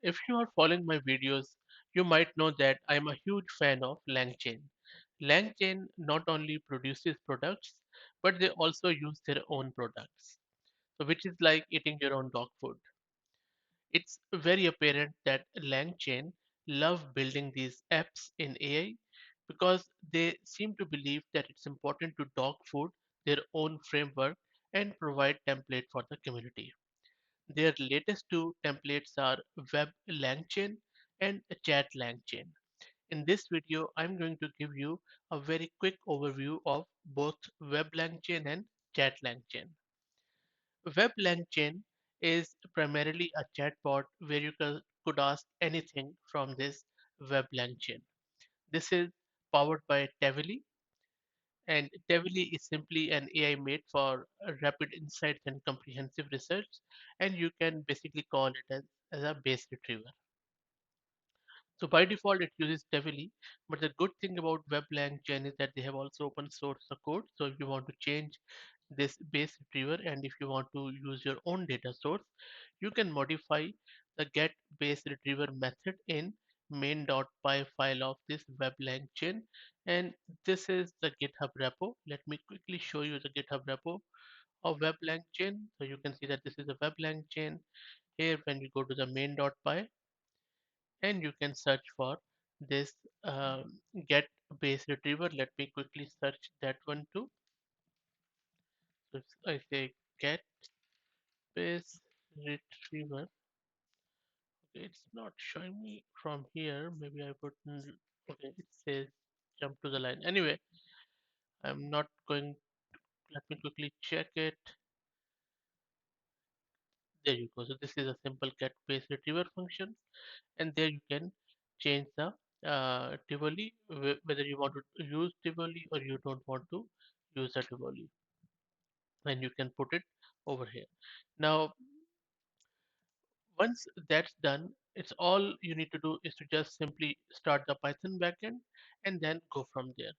If you are following my videos, you might know that I'm a huge fan of LangChain. LangChain not only produces products, but they also use their own products. So which is like eating your own dog food. It's very apparent that LangChain love building these apps in AI because they seem to believe that it's important to dog food their own framework and provide template for the community. Their latest two templates are Web LangChain and Chat LangChain. In this video, I'm going to give you a very quick overview of both Web LangChain and Chat LangChain. Web LangChain is primarily a chatbot where you could ask anything from this Web LangChain. This is powered by Tavily, and Tavily is simply an AI made for rapid insights and comprehensive research, and you can basically call it as a base retriever. So by default, it uses Tavily, but the good thing about WebLang Chain is that they have also open source the code. So if you want to change this base retriever and if you want to use your own data source, you can modify the get base retriever method in main.py file of this WebLang chain. And this is the GitHub repo. Let me quickly show you the GitHub repo of WebLang chain. So you can see that this is a WebLang chain. Here, when you go to the main.py, and you can search for this get base retriever. Let me quickly search that one too. So if I say get base retriever, okay, it's not showing me from here. Maybe I put okay, it says jump to the line. Anyway, I'm not going. Let me quickly check it. There you go. So this is a simple get base retriever function, and there you can change the Tivoli, whether you want to use Tivoli or you don't want to use a Tivoli, and you can put it over here. Now, once that's done, it's all you need to do is to just simply start the Python backend and then go from there.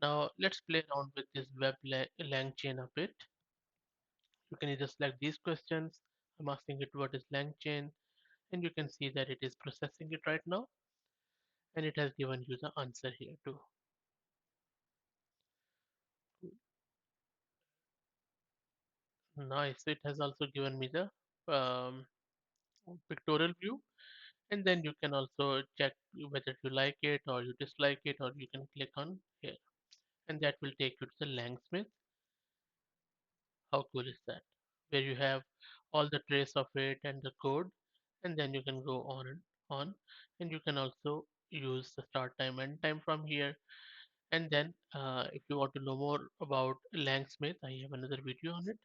Now, let's play around with this LangChain a bit. You can either select these questions. I'm asking it what is LangChain, and you can see that it is processing it right now, and it has given you the answer here too. Nice. It has also given me the um, pictorial view, and then you can also check whether you like it or you dislike it, or you can click on here, and that will take you to the Langsmith. How cool is that? Where you have all the trace of it and the code, and then you can go on and on, and you can also use the start time and time from here. And then, if you want to know more about Langsmith, I have another video on it.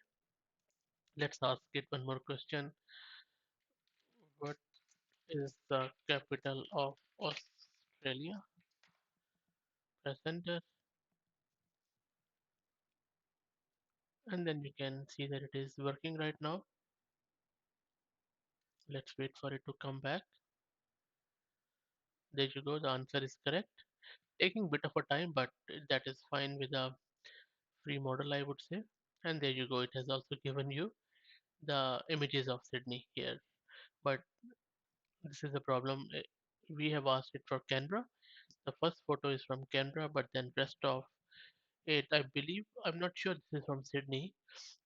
Let's ask it one more question. What is the capital of Australia? Press enter, and then you can see that it is working right now. Let's wait for it to come back. There you go, the answer is correct. Taking bit of a time, but that is fine with a free model, I would say. And there you go, it has also given you the images of Sydney here. But this is the problem. We have asked it for Canberra. The first photo is from Canberra, but then rest of it, I believe, I'm not sure this is from Sydney,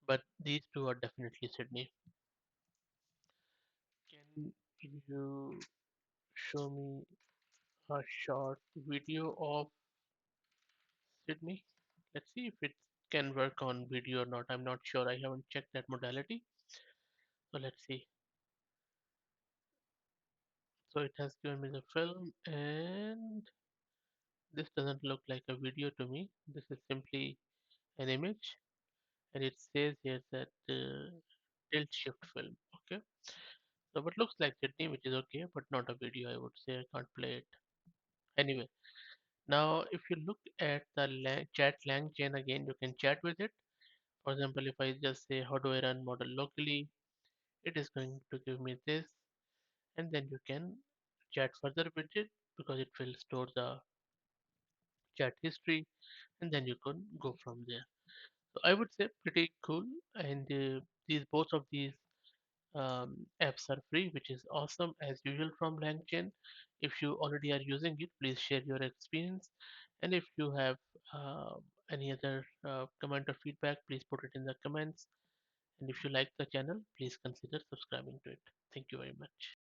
but these two are definitely Sydney. Can you show me a short video of Sydney? Let's see if it can work on video or not. I'm not sure. I haven't checked that modality. So let's see. So it has given me the film, and this doesn't look like a video to me. This is simply an image, and it says here that tilt shift film. Okay. So what looks like Sydney, which is okay, but not a video. I would say I can't play it. Anyway, now if you look at the chat lang chain again, you can chat with it. For example, if I just say how do I run model locally, it is going to give me this, and then you can chat further with it because it will store the chat history, and then you can go from there. So I would say pretty cool, and these both of these Apps are free, which is awesome as usual from LangChain. If you already are using it, please share your experience. And if you have uh, any other comment or feedback, please put it in the comments. And if you like the channel, please consider subscribing to it. Thank you very much.